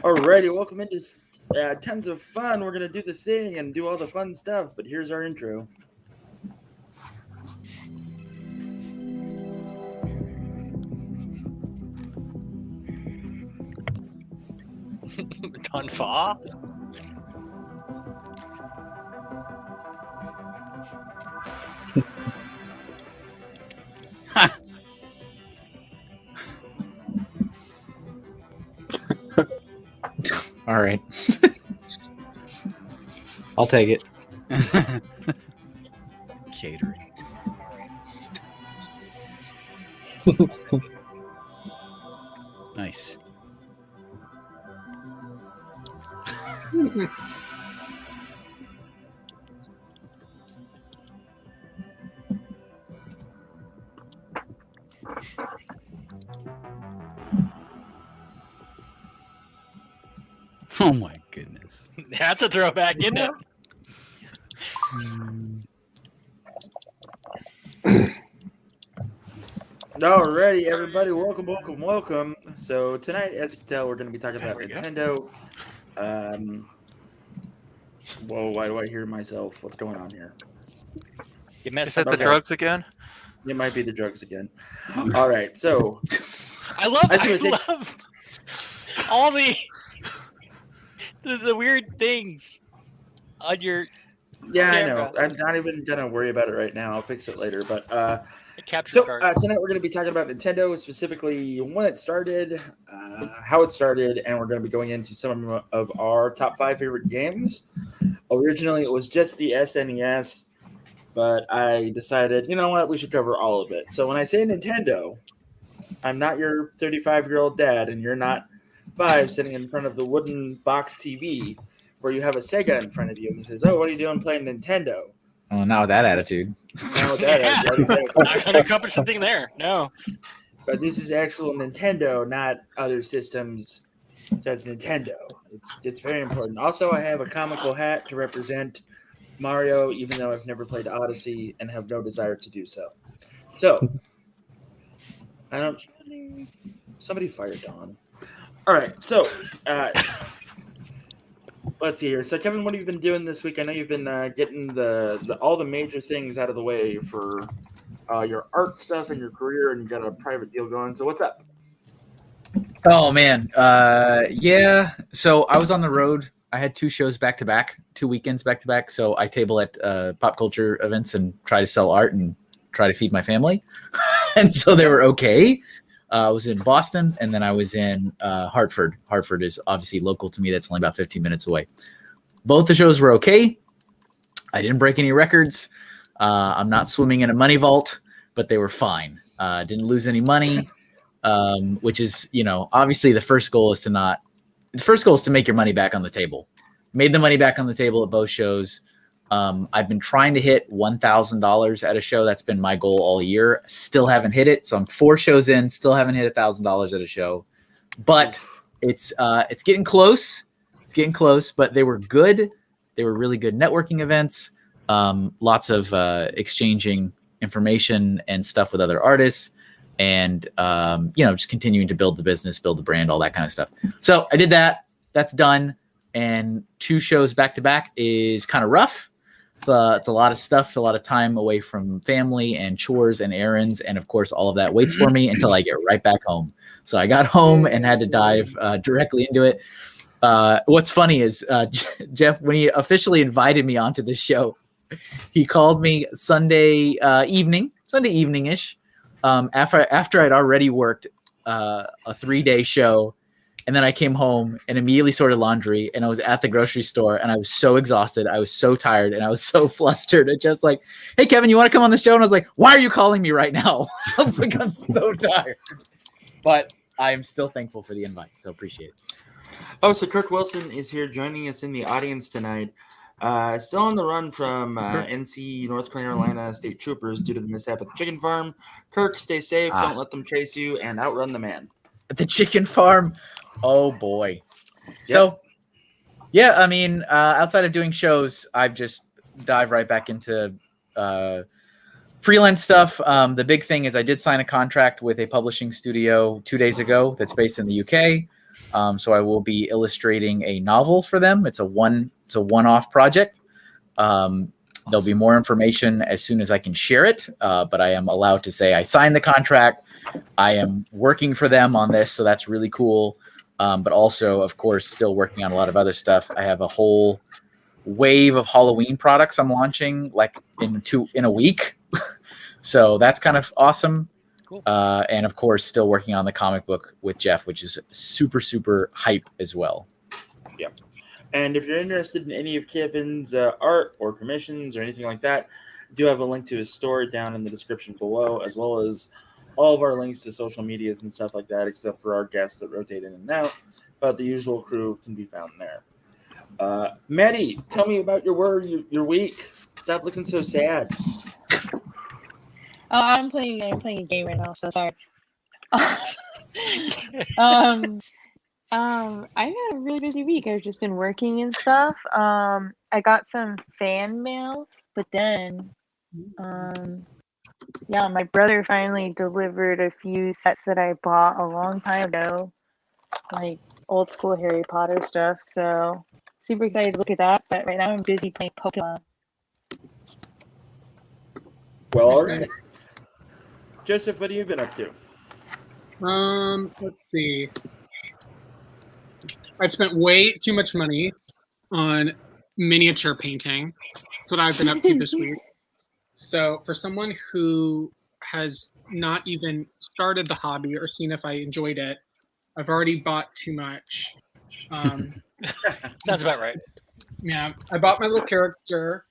Alrighty, welcome into tons of fun. We're gonna do the thing and do all the fun stuff, but here's our intro. Don Fa? All right. I'll take it. Catering. Nice. Oh my goodness. That's a throwback, isn't it? Alrighty, everybody, welcome. So tonight, as you can tell, we're gonna be talking about Nintendo. Whoa, why do I hear myself? What's going on here? You messed Is that up. the drugs again? It might be the drugs again. All right, so I love take- all the weird things on your yeah, I camera. know. I'm not even gonna worry about it right now. I'll fix it later. But capture so card. tonight we're going to be talking about Nintendo, specifically when it started, how it started, and we're going to be going into some of our top 5 favorite games. Originally, it was just the SNES, but I decided, you know what, we should cover all of it. So when I say Nintendo, I'm not your 35-year-old dad, and you're not 5 sitting in front of the wooden box TV where you have a Sega in front of you and he says, "Oh, what are you doing playing Nintendo?" Oh, not with that attitude. Now that Not gonna accomplish something there. No. But this is actual Nintendo, not other systems. So it's Nintendo. It's very important. Also, I have a comical hat to represent Mario, even though I've never played Odyssey and have no desire to do so. So, I don't. Somebody fire Dawn. All right. So, let's see here. So, Kevin, what have you been doing this week? I know you've been getting the all the major things out of the way for your art stuff and your career, and you got a private deal going. So, what's up? Oh man, yeah. So I was on the road. I had 2 shows back to back, 2 weekends back to back. So I table at pop culture events and try to sell art and try to feed my family. And so they were okay. I was in Boston, and then I was in Hartford. Hartford is obviously local to me. That's only about 15 minutes away. Both the shows were okay. I didn't break any records. I'm not swimming in a money vault, but they were fine. Didn't lose any money, which is, obviously the first goal is to make your money back on the table. Made the money back on the table at both shows. I've been trying to hit $1,000 at a show. That's been my goal all year. Still haven't hit it. So I'm 4 shows in, still haven't hit $1,000 at a show, but it's getting close. It's getting close, but they were good. They were really good networking events. Lots of exchanging information and stuff with other artists, and just continuing to build the business, build the brand, all that kind of stuff. So I did that. That's done. And 2 shows back to back is kind of rough. It's a lot of stuff, a lot of time away from family and chores and errands. And of course, all of that waits for me until I get right back home. So I got home and had to dive directly into it. What's funny is Jeff, when he officially invited me onto this show, he called me Sunday evening-ish, after I'd already worked a 3-day show. And then I came home and immediately sorted laundry, and I was at the grocery store, and I was so exhausted. I was so tired, and I was so flustered. And just like, "Hey, Kevin, you want to come on the show?" And I was like, "Why are you calling me right now?" I was like, I'm so tired. But I am still thankful for the invite, so appreciate it. Oh, so Kirk Wilson is here joining us in the audience tonight. Still on the run from NC, North Carolina State Troopers due to the mishap at the chicken farm. Kirk, stay safe. Don't let them chase you, and outrun the man. At the chicken farm. Oh boy. So yeah, I mean, outside of doing shows, I've just dive right back into freelance stuff. The big thing is I did sign a contract with a publishing studio 2 days ago that's based in the UK. So I will be illustrating a novel for them. It's a one-off project. There'll be more information as soon as I can share it, but I am allowed to say I signed the contract. I am working for them on this, so that's really cool. But also, of course, still working on a lot of other stuff. I have a whole wave of Halloween products I'm launching like in a week. So that's kind of awesome. Cool. And of course, still working on the comic book with Jeff, which is super, super hype as well. Yeah. And if you're interested in any of Kevin's art or commissions or anything like that, I do have a link to his store down in the description below, as well as all of our links to social medias and stuff like that, except for our guests that rotate in and out. But the usual crew can be found there. Maddie, tell me about your week. Stop looking so sad. Oh, I'm playing a game right now, so sorry. I've had a really busy week. I've just been working and stuff. I got some fan mail, but then, yeah, my brother finally delivered a few sets that I bought a long time ago, like old school Harry Potter stuff. So super excited to look at that. But right now I'm busy playing Pokemon. Well, all right. Joseph, what have you been up to? Let's see. I've spent way too much money on miniature painting. That's what I've been up to this week. So for someone who has not even started the hobby or seen if I enjoyed it, I've already bought too much. Sounds about right. Yeah, I bought my little character.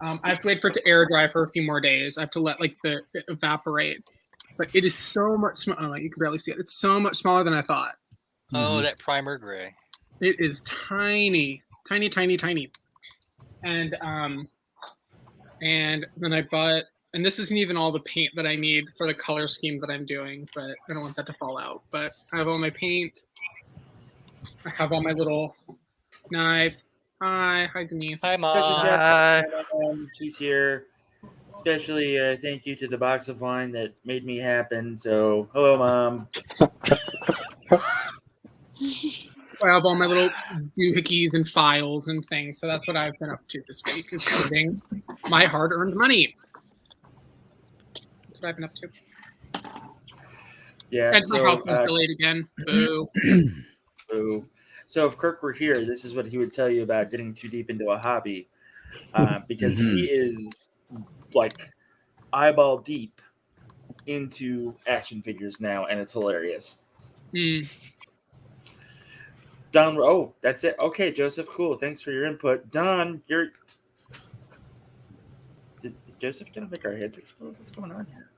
I have to wait for it to air dry for a few more days. I have to let it evaporate. But it is so much smaller. Oh, you can barely see it. It's so much smaller than I thought. Oh, that primer gray. It is tiny, tiny, tiny, tiny. And then I bought, and this isn't even all the paint that I need for the color scheme that I'm doing, but I don't want that to fall out. But I have all my paint. I have all my little knives. Hi Denise. Hi, Mom. She's here. Especially thank you to the box of wine that made me happen. So, hello, Mom. I have all my little doohickeys and files and things. So that's what I've been up to this week, is spending my hard-earned money. That's what I've been up to. Yeah. And my house was delayed again. Boo. Boo. So if Kirk were here, this is what he would tell you about getting too deep into a hobby, because he is like eyeball deep into action figures now, and it's hilarious. Don, oh, that's it. Okay, Joseph, cool. Thanks for your input. Don, is Joseph gonna make our heads explode? What's going on here?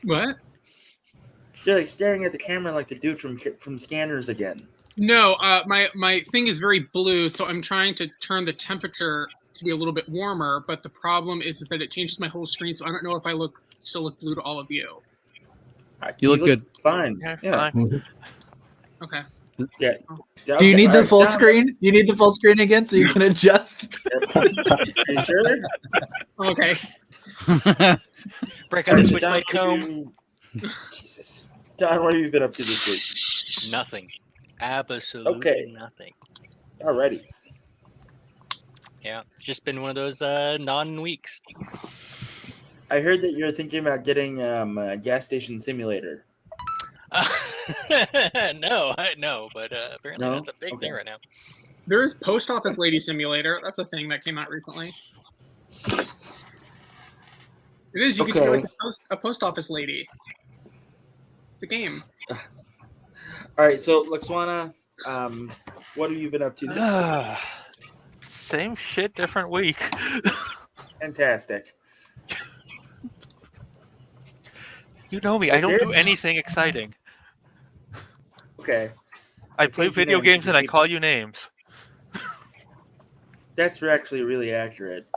What? You're like staring at the camera like the dude from Scanners again. No, my thing is very blue, so I'm trying to turn the temperature to be a little bit warmer, but the problem is that it changes my whole screen, so I don't know if I still look blue to all of you. You look good. Fine. Yeah. Fine. Okay. Yeah. Do you need the full screen? You need the full screen again so you can adjust? Are you sure? Okay. Break out the switchblade comb. Jesus. Don, what have you been up to this week? Nothing. Absolutely nothing. Alrighty. Yeah, it's just been one of those non-weeks. I heard that you're thinking about getting a gas station simulator. No, but apparently that's a big thing right now. There is Post Office Lady Simulator. That's a thing that came out recently. It is. You get to be like a post office lady. It's a game. All right, so Laxwana, what have you been up to this week? Same shit, different week. Fantastic. You know me. I don't do anything exciting. Okay. I play video games and I call you names. That's actually really accurate.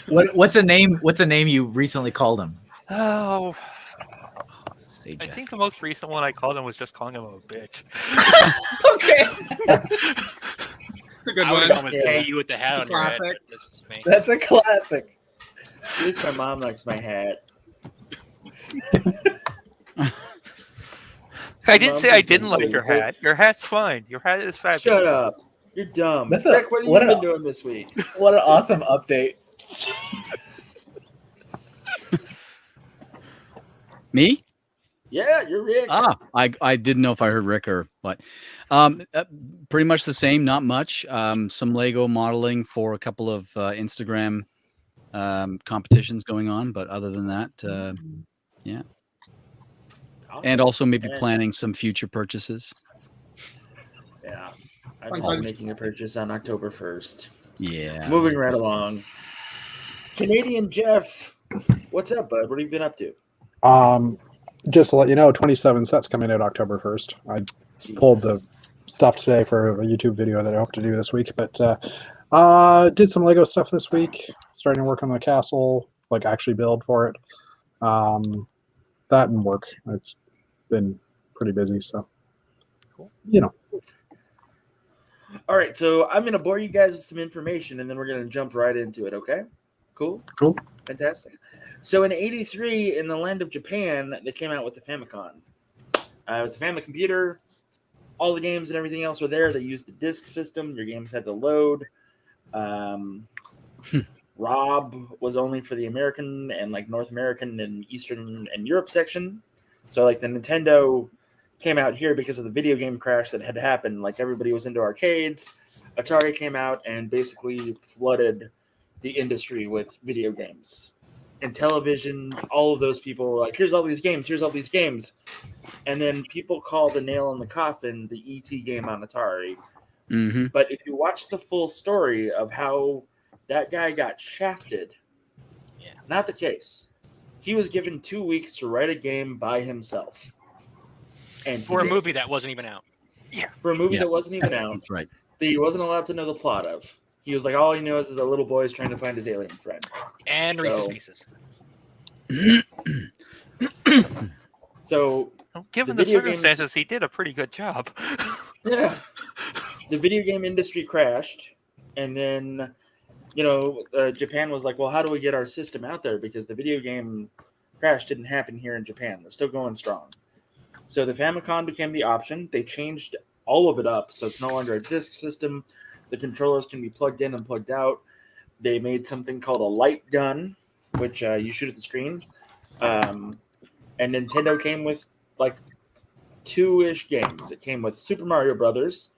What's a name you recently called him? Oh, Say I Jeff. think the most recent one I called him was just calling him a bitch. Okay. It's a good I would one. come and pay you with the hat on your head. classic. But this is me. That's a classic. At least my mom likes my hat. I didn't say I Mom, didn't like your hat. Your hat's fine. Your hat is fabulous. Shut up. You're dumb. That's Rick, what have you been doing this week? What an awesome update. Me? Yeah, you're Rick. I didn't know if I heard Rick or what. Pretty much the same, not much. Some Lego modeling for a couple of Instagram competitions going on, but other than that, yeah. Awesome. And also maybe planning some future purchases. Yeah. I'm making a purchase on October 1st. Yeah. Moving right along. Canadian Jeff, what's up, bud? What have you been up to? Just to let you know, 27 sets coming out October 1st. I pulled the stuff today for a YouTube video that I hope to do this week, but did some Lego stuff this week, starting to work on the castle, like actually build for it. That and work. It's been pretty busy, so cool. You know. All right, so I'm going to bore you guys with some information, and then we're going to jump right into it, okay? Cool? Cool. Fantastic. So in '83, in the land of Japan, they came out with the Famicom. It was a family computer. All the games and everything else were there. They used the disk system. Your games had to load. Rob was only for the American and like North American and Eastern and Europe section. So like the Nintendo came out here because of the video game crash that had happened. Like everybody was into arcades. Atari came out and basically flooded the industry with video games and television. All of those people were like, here's all these games. Here's all these games. And then people call the nail in the coffin the E.T. game on Atari. Mm-hmm. But if you watch the full story of how that guy got shafted, not the case. He was given 2 weeks to write a game by himself. And for a movie that wasn't even out. Yeah. For a movie that wasn't even out. That's right. That he wasn't allowed to know the plot of. He was like, all he knows is a little boy is trying to find his alien friend. And Reese's Pieces. So, well, given the circumstances, he did a pretty good job. Yeah. The video game industry crashed. And then, Japan was like, well, how do we get our system out there? Because the video game crash didn't happen here in Japan. They're still going strong. So the Famicom became the option. They changed all of it up. So it's no longer a disk system. The controllers can be plugged in and plugged out. They made something called a light gun, which you shoot at the screen. And Nintendo came with like 2-ish games. It came with Super Mario Brothers,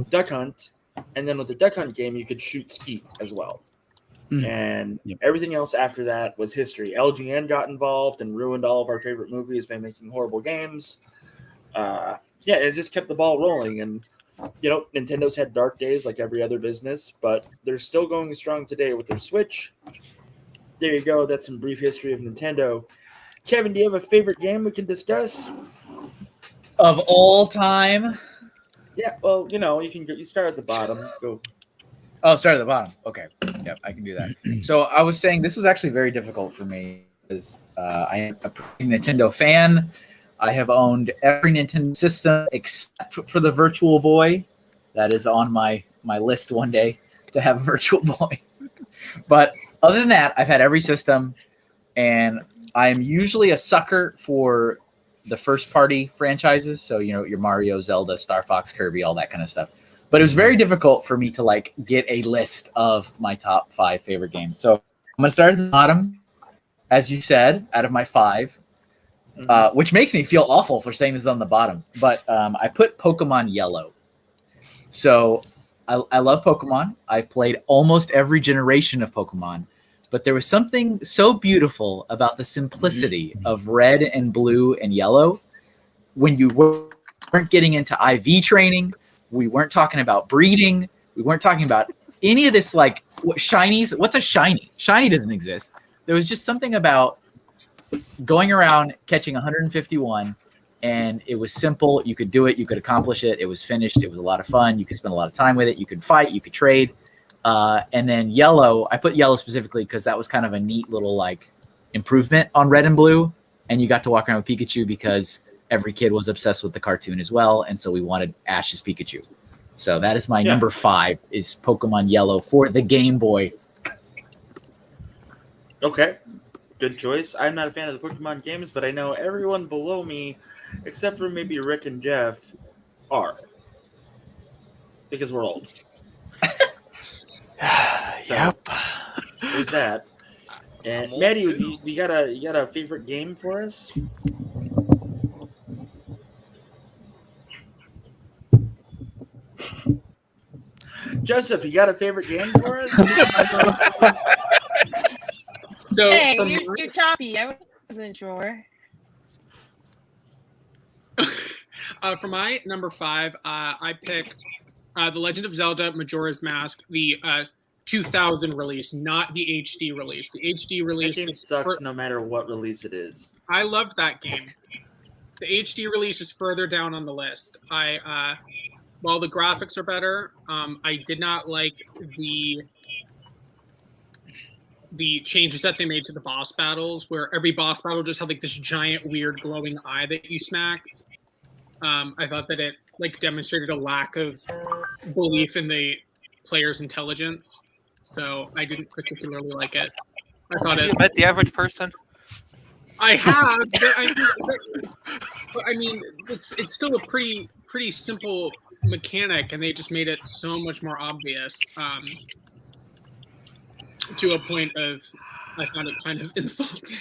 Duck Hunt, and then with the Duck Hunt game, you could shoot Skeet as well. And everything else after that was history. LGN got involved and ruined all of our favorite movies by making horrible games. It just kept the ball rolling. And, Nintendo's had dark days like every other business, but they're still going strong today with their Switch. There you go. That's some brief history of Nintendo. Kevin, do you have a favorite game we can discuss? Of all time? Yeah, well, you start at the bottom. Go. Oh, start at the bottom. Okay. Yep, I can do that. So I was saying this was actually very difficult for me because I am a Nintendo fan. I have owned every Nintendo system except for the Virtual Boy. That is on my list one day to have a Virtual Boy. But other than that, I've had every system, and I am usually a sucker for the first-party franchises. So, your Mario, Zelda, Star Fox, Kirby, all that kind of stuff. But it was very difficult for me to get a list of my top 5 favorite games. So I'm going to start at the bottom, as you said, out of my 5, which makes me feel awful for saying this on the bottom. But I put Pokemon Yellow. So I love Pokemon. I've played almost every generation of Pokemon. But there was something so beautiful about the simplicity of red and blue and yellow when you weren't getting into IV training. We weren't talking about breeding. We weren't talking about any of this shinies. What's a shiny? Shiny doesn't exist. There was just something about going around catching 151, and it was simple. You could do it. You could accomplish it. It was finished. It was a lot of fun. You could spend a lot of time with it. You could fight. You could trade. And then yellow, I put yellow specifically because that was kind of a neat little improvement on red and blue. And you got to walk around with Pikachu because every kid was obsessed with the cartoon as well. And so we wanted Ash's Pikachu. So that is my number 5 is Pokemon Yellow for the Game Boy. Okay. Good choice. I'm not a fan of the Pokemon games, but I know everyone below me except for maybe Rick and Jeff, are because we're old. Yep. There's that. And I'm old Maddie, too. you got a favorite game for us? Joseph, you got a favorite game for us? So Hey, for you're choppy. I wasn't sure. for my number 5, I picked The Legend of Zelda: Majora's Mask, the 2000 release, not the HD release. The HD That release game is sucks no matter what release it is. I loved that game. The HD release is further down on the list. While the graphics are better, I did not like the changes that they made to the boss battles, where every boss battle just had like this giant weird glowing eye that you smack. I thought that it demonstrated a lack of belief in the player's intelligence, so I didn't particularly like it. I thought You met the average person? I have, but I mean, it's still a pretty simple mechanic, and they just made it so much more obvious, to a point of I found it kind of insulting.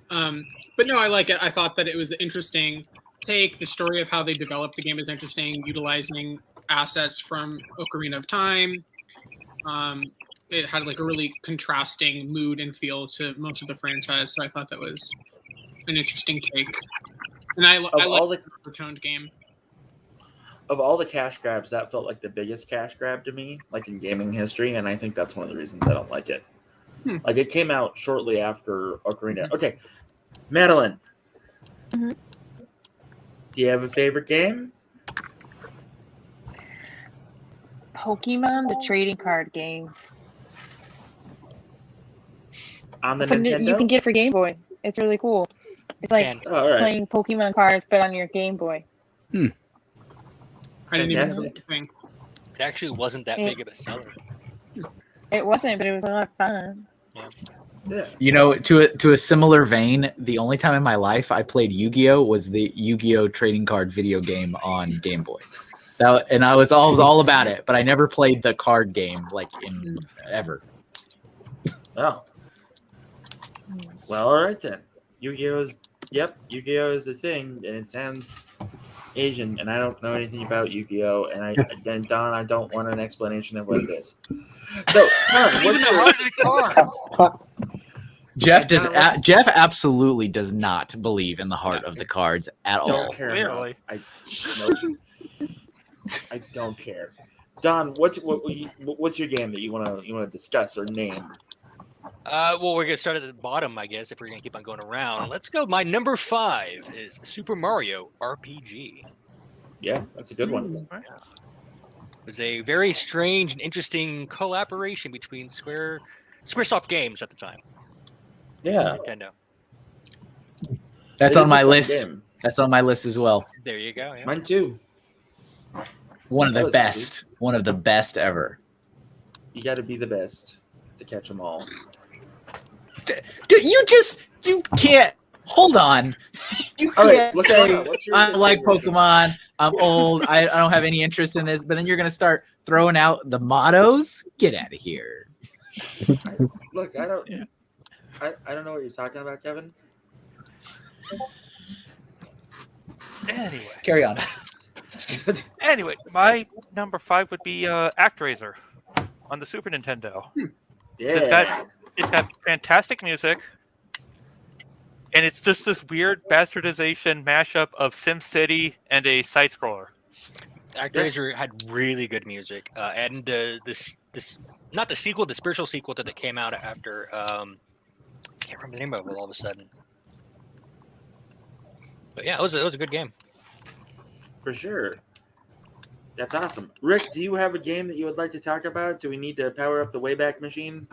But no, I like it. I thought that it was interesting take. The story of how they developed the game is interesting, utilizing assets from Ocarina of Time. It had like a really contrasting mood and feel to most of the franchise, so I thought that was an interesting take. And I like the toned game. Of all the cash grabs, that felt like the biggest cash grab to me, like in gaming history, and I think that's one of the reasons I don't like it. Like, it came out shortly after Ocarina. Okay, Madeline. Mhm. Do you have a favorite game? Pokemon, the trading card game. On the But Nintendo? you can get it for Game Boy. It's really cool. It's like Man, Oh, all right. playing Pokemon cards, but on your Game Boy. I didn't even know Fantastic. that was a thing. it actually wasn't that big of a seller. It wasn't, but it was a lot of fun. Yeah. You know, to a similar vein, the only time in my life I played Yu-Gi-Oh was the Yu-Gi-Oh trading card video game on Game Boy. And I was all about it, but I never played the card game like in ever. Oh. Well, all right then. Yu-Gi-Oh is a thing, and it sounds Asian, and I don't know anything about Yu-Gi-Oh, and Don, I don't want an explanation of what it is. So, Don, what's your... Jeff absolutely does not believe in the heart of the cards at all. Don't care Clearly. enough. I don't care. Don, what's your game that you wanna discuss or name? Well, we're gonna start at the bottom, I guess, if we're gonna keep on going around. Let's go. My number 5 is Super Mario RPG. Yeah, that's a good one. It was a very strange and interesting collaboration between Squaresoft Games at the time. Yeah, Nintendo. That's It on is a my fun list. game. That's on my list as well. There you go. Yeah. Mine too. One of That the was best. One of the best ever. You got to be the best to catch them all. Dude, you can't. Hold on. You All right, can't what's say your I like favorite game? Pokemon. I'm old. I don't have any interest in this. But then you're gonna start throwing out the mottos. Get out of here. Look, I don't know what you're talking about, Kevin. Anyway. Carry on. Anyway, my number 5 would be ActRaiser on the Super Nintendo. Yeah. It's got fantastic music, and it's just this weird bastardization mashup of SimCity and a side scroller. ActRaiser had really good music, and this not the sequel, the spiritual sequel that came out after. Can't remember the name of it all of a sudden. But yeah, it was a good game. For sure. That's awesome. Rick, do you have a game that you would like to talk about? Do we need to power up the Wayback Machine?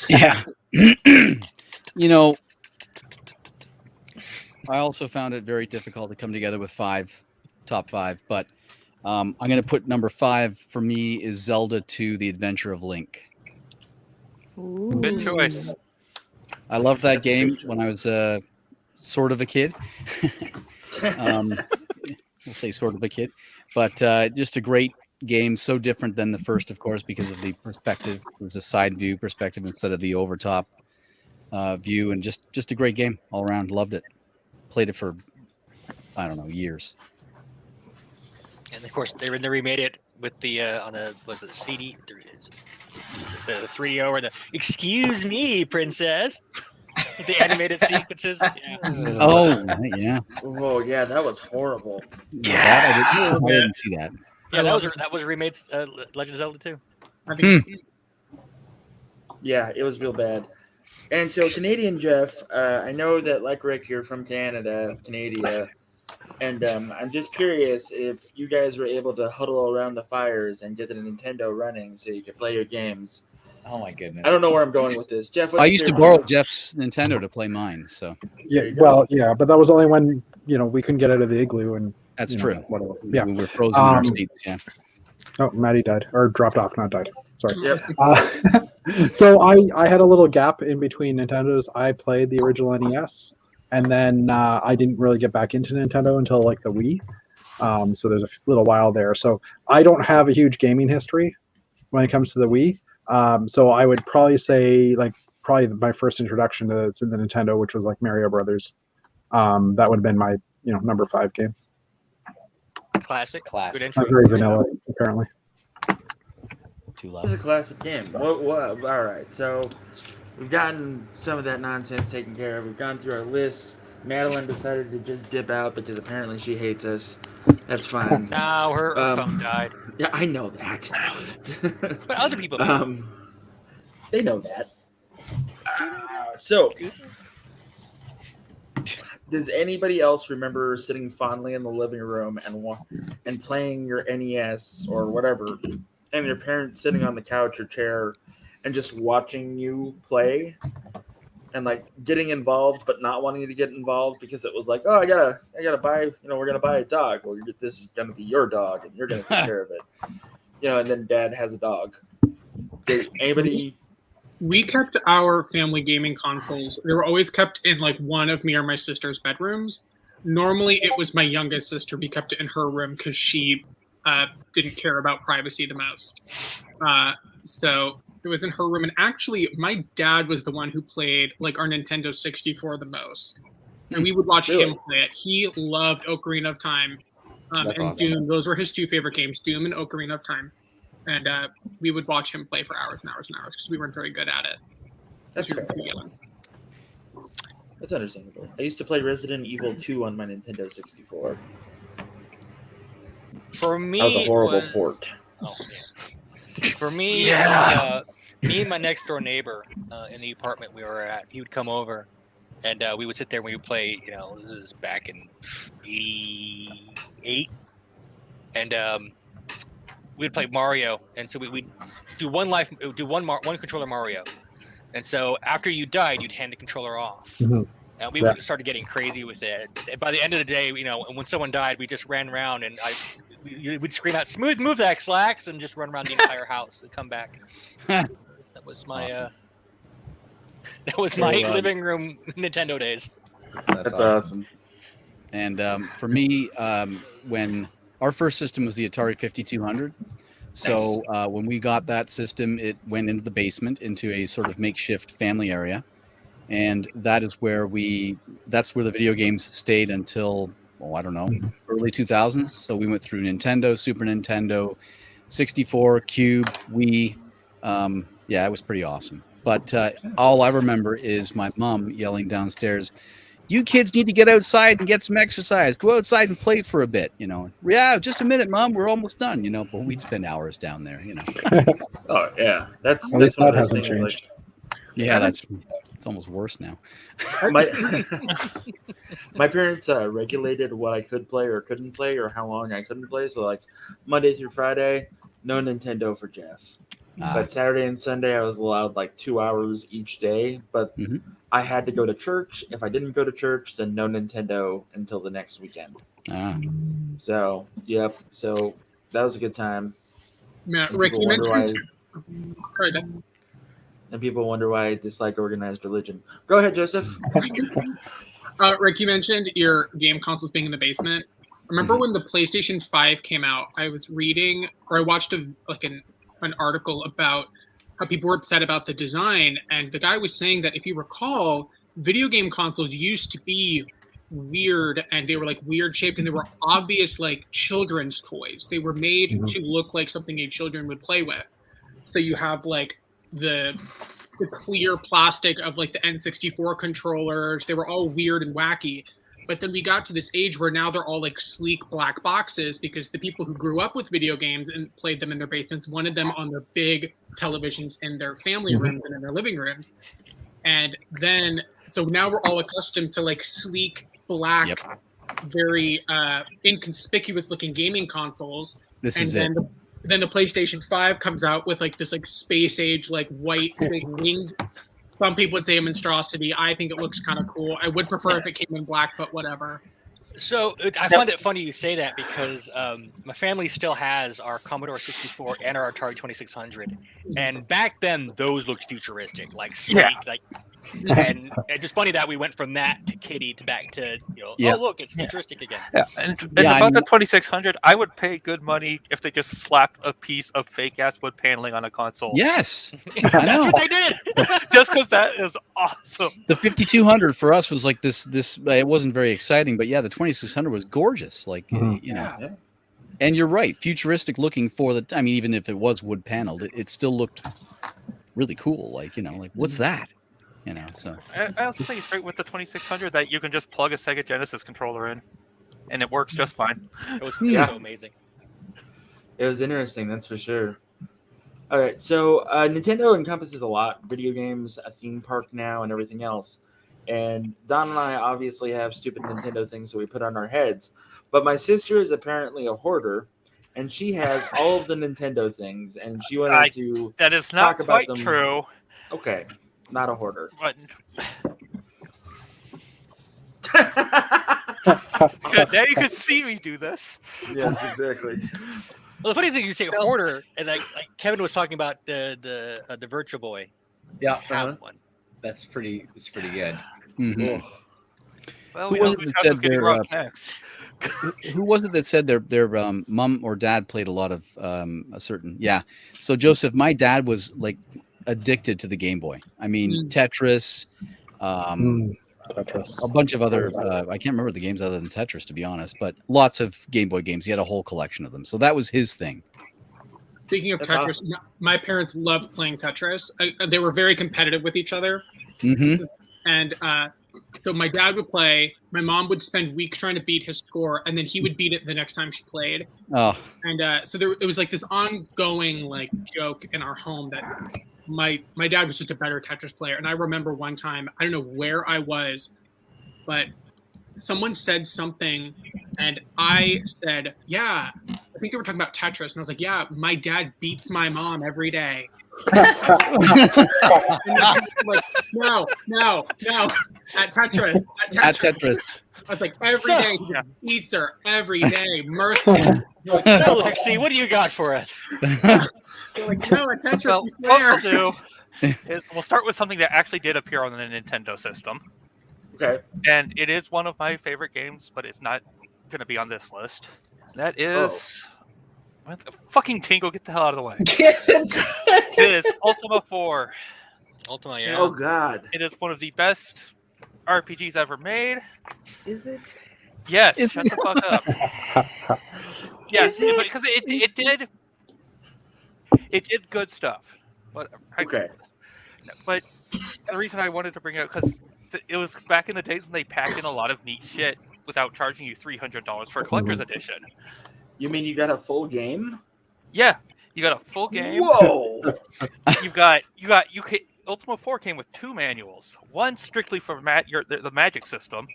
Yeah. You know, I also found it very difficult to come together with top five, but I'm going to put number 5 for me is Zelda 2: The Adventure of Link. Good choice. I loved that That's a game good when I choice. was sort of a kid. We'll say sort of a kid, but just a great game. So different than the first, of course, because of the perspective. It was a side view perspective instead of the overtop view, and just a great game all around. Loved it. Played it for, I don't know, years. And of course, they remade it with the on the was it CD? There it is. The 3DO or the excuse me, princess. The animated sequences. Yeah. Oh, yeah. Oh yeah, that was horrible. Yeah, I didn't see that. Yeah, that was remade Legend of Zelda too. I think Yeah, it was real bad. And so, Canadian Jeff, I know that, like Rick, you're from Canada, and I'm just curious if you guys were able to huddle around the fires and get the Nintendo running so you could play your games. Oh my goodness. I don't know where I'm going with this, Jeff. I used to borrow Jeff's Nintendo to play mine, so Yeah, well, yeah, but that was only when we couldn't get out of the igloo, and that's true. Whatever. Yeah. We were frozen in our seats. Yeah. Oh, Maddie died or dropped off, not died. Sorry. Yep. So I had a little gap in between Nintendos. I played the original NES, and then I didn't really get back into Nintendo until like the Wii. So there's a little while there. So I don't have a huge gaming history when it comes to the Wii. So I would probably say probably my first introduction to the Nintendo, which was like Mario Brothers. That would have been my number 5 game. Classic. Good Classic. entry. Not very vanilla, apparently. Too This loud. is a classic game. All right, so we've gotten some of that nonsense taken care of. We've gone through our list. Madeline decided to just dip out because apparently she hates us. That's fine. No, her phone died. Yeah, I know that. But other people know. They know that. So, does anybody else remember sitting fondly in the living room and playing your NES or whatever, and your parents sitting on the couch or chair and just watching you play and like getting involved but not wanting to get involved because it was like, oh, I gotta buy, we're gonna buy a dog. Well, this is gonna be your dog and you're gonna take care of it. And then dad has a dog. Did anybody? we kept our family gaming consoles. They were always kept in like one of me or my sister's bedrooms. Normally, it was my youngest sister. We kept it in her room because she didn't care about privacy the most. So it was in her room. And actually, my dad was the one who played like our Nintendo 64 the most. And we would watch him play it. He loved Ocarina of Time and awesome. Doom. Those were his two favorite games, Doom and Ocarina of Time. And we would watch him play for hours and hours and hours because we weren't very good at it. That's fair. That's understandable. I used to play Resident Evil 2 on my Nintendo 64. For me, that was a horrible port. Oh, yeah. For me, me and my next door neighbor in the apartment we were at, he would come over, and we would sit there and we would play. This was back in '88, and we'd play Mario, and so we'd do one controller Mario, and so after you died, you'd hand the controller off. Mm-hmm. And we would started getting crazy with it. And by the end of the day, when someone died, we just ran around and we'd scream out "Smooth move that slacks" and just run around the entire house and come back. That was my living room Nintendo days. That's awesome. And for me, when our first system was the Atari 5200, so when we got that system, it went into the basement into a sort of makeshift family area. And that is where that's where the video games stayed until, I don't know, early 2000s. So we went through Nintendo, Super Nintendo, 64, Cube, Wii. It was pretty awesome. But all I remember is my mom yelling downstairs, "You kids need to get outside and get some exercise. Go outside and play for a bit, Yeah, just a minute, Mom. We're almost done, But we'd spend hours down there, Oh, yeah. That's that hasn't changed. It's almost worse now. My parents regulated what I could play or couldn't play or how long I couldn't play. So like Monday through Friday, no Nintendo for Jeff. But Saturday and Sunday, I was allowed like 2 hours each day. But I had to go to church. If I didn't go to church, then no Nintendo until the next weekend. So, yep. So that was a good time. Yeah, Rick, you mentioned... And people wonder why I dislike organized religion. Go ahead, Joseph. Rick, you mentioned your game consoles being in the basement. Remember when the PlayStation 5 came out? I was reading, or I watched an article about how people were upset about the design, and the guy was saying that if you recall, video game consoles used to be weird, and they were like weird shaped, and they were obvious like children's toys. They were made to look like something a children would play with. So you have like the clear plastic of like the N64 controllers. They were all weird and wacky. But then we got to this age where now they're all like sleek black boxes because the people who grew up with video games and played them in their basements wanted them on their big televisions in their family rooms and in their living rooms. And then, so now we're all accustomed to like sleek black, very inconspicuous looking gaming consoles. Then the PlayStation 5 comes out with like this like space age like white like, winged. Some people would say a monstrosity. I think it looks kind of cool. I would prefer if it came in black, but whatever. So I find it funny you say that because my family still has our Commodore 64 and our Atari 2600, and back then those looked futuristic, like sleek, like. And it's just funny that we went from that to Kitty to back to oh look, it's futuristic again. Yeah, and about the 2600, I would pay good money if they just slapped a piece of fake ass wood paneling on a console. Yes, that's what they did. Just because that is awesome. The 5200 for us was like this. It wasn't very exciting, but yeah, the 2600 was gorgeous. Like you know, and you're right, futuristic looking for the. I mean, even if it was wood paneled, it still looked really cool. Like like what's that? You know, so I also think it's great with the 2600 that you can just plug a Sega Genesis controller in, and it works just fine. It was so amazing. It was interesting, that's for sure. All right, so Nintendo encompasses a lot: video games, a theme park now, and everything else. And Don and I obviously have stupid Nintendo things that we put on our heads. But my sister is apparently a hoarder, and she has all of the Nintendo things, and she wanted to that is not talk quite about them. True. Okay. Not a hoarder. But now you can see me do this. Yes, exactly. Well, the funny thing you say hoarder, and like Kevin was talking about the Virtual Boy. Yeah, have one. That's pretty. It's pretty good. Mm-hmm. Well, Who was it that said who was it that said their mom or dad played a lot of a certain? Yeah. So Joseph, my dad was like addicted to the Game Boy. I mean, Tetris, Tetris, a bunch of other. I can't remember the games other than Tetris, to be honest. But lots of Game Boy games. He had a whole collection of them. So that was his thing. Speaking of Tetris, awesome. My parents loved playing Tetris. They were very competitive with each other. And so my dad would play. My mom would spend weeks trying to beat his score, and then he would beat it the next time she played. Oh. And so it was like this ongoing like joke in our home that my dad was just a better Tetris player. And I remember one time, I don't know where I was, but someone said something, and I said, "Yeah, I think they were talking about Tetris." And I was like, "Yeah, my dad beats my mom every day." Like, no, at Tetris. I was like, every day he just beats her, every day, merciless. Like, no, Lexi, what do you got for us? They're like, no, at Tetris, well, we swear. What we'll do is we'll start with something that actually did appear on the Nintendo system. Okay. And it is one of my favorite games, but it's not going to be on this list. That is... What the fucking Tingle, get the hell out of the way. It is Ultima 4. Ultima, yeah. Oh, God. It is one of the best RPGs ever made. Is it? Yes, shut the fuck up. Yes, because it did good stuff. Okay. But the reason I wanted to bring it up, because it was back in the days when they packed in a lot of neat shit without charging you $300 for a collector's edition. You mean you got a full game? Yeah, you got a full game. Whoa! Ultima 4 came with 2 manuals. One strictly for the magic system,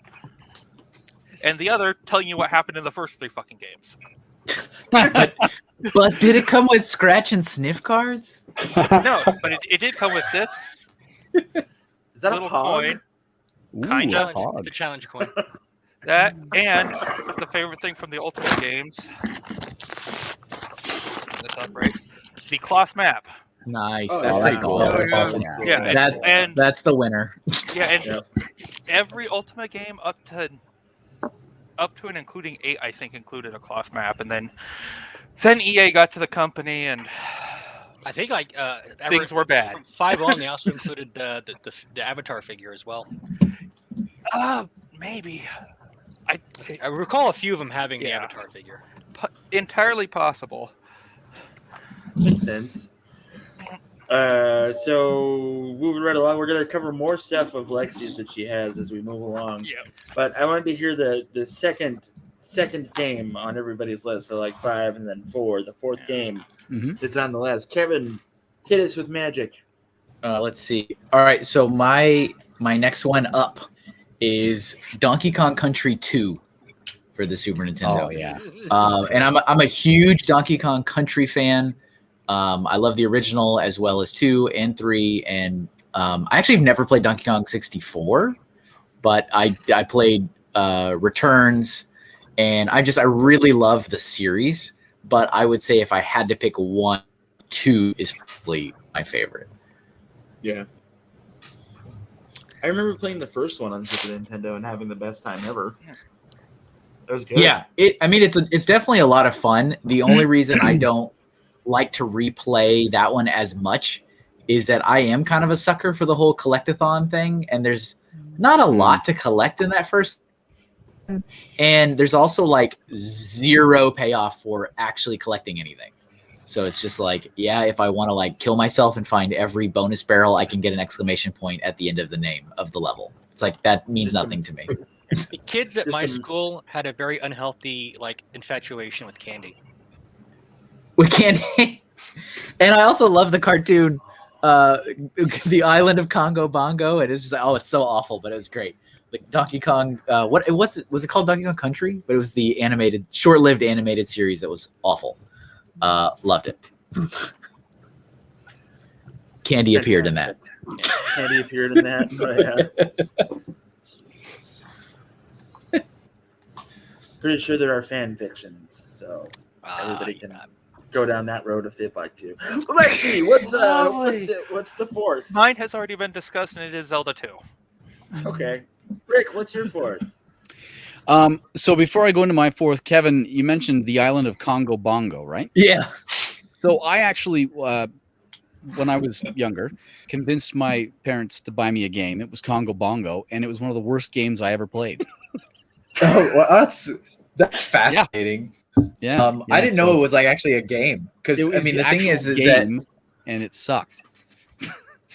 and the other telling you what happened in the first 3 fucking games. But did it come with scratch and sniff cards? No, but it did come with this. Is that little a pog? Coin. Kind of. The challenge coin. That, and the favorite thing from the Ultimate games, that's up, right? The cloth map. Nice. Oh, That's yeah. pretty cool. Oh, That's yeah. awesome. Yeah, and That's the winner. yeah, and Yep. every Ultimate game up to and including 8, I think, included a cloth map, and then EA got to the company, and I think like things were bad. From 5 on, they also included the Avatar figure as well. Maybe. I recall a few of them having the Yeah. Avatar figure. Entirely possible. Makes sense. So moving right along, we're going to cover more stuff of Lexi's that she has as we move along. Yeah. But I wanted to hear the second game on everybody's list. So like 5 and then 4, the fourth game that's on the list. Kevin, hit us with magic. Let's see. All right, so my next one up is Donkey Kong Country 2 for the Super Nintendo. Oh yeah. And I'm a huge Donkey Kong Country fan. I love the original as well as 2 and 3. And I actually have never played Donkey Kong 64, but I played Returns, and I really love the series. But I would say if I had to pick one, 2 is probably my favorite. Yeah. I remember playing the first one on Super Nintendo and having the best time ever. That was good. Yeah, it's definitely a lot of fun. The only reason I don't like to replay that one as much is that I am kind of a sucker for the whole collectathon thing, and there's not a lot to collect in that first. And there's also like zero payoff for actually collecting anything. So it's just like, yeah, if I want to like kill myself and find every bonus barrel, I can get an exclamation point at the end of the name of the level. It's like, that means nothing to me. The kids at my school had a very unhealthy like infatuation with candy. With candy. And I also love the cartoon, the Island of Congo Bongo. It is just like, oh, it's so awful, but it was great. Like Donkey Kong, was it called Donkey Kong Country? But it was the short-lived animated series that was awful. Loved it. Candy appeared in that. Yeah, Candy appeared in that. But, pretty sure there are fan fictions, so everybody can go down that road if they'd like to. Lexi, what's the fourth? Mine has already been discussed, and it is Zelda 2. Okay, Rick, what's your fourth? So before I go into my fourth, Kevin, you mentioned the Island of Congo Bongo, right? Yeah. So I actually, when I was younger, convinced my parents to buy me a game. It was Congo Bongo, and it was one of the worst games I ever played. Oh, well, that's fascinating. Yeah. I didn't know it was like actually a game, because I mean the thing is that, and it sucked.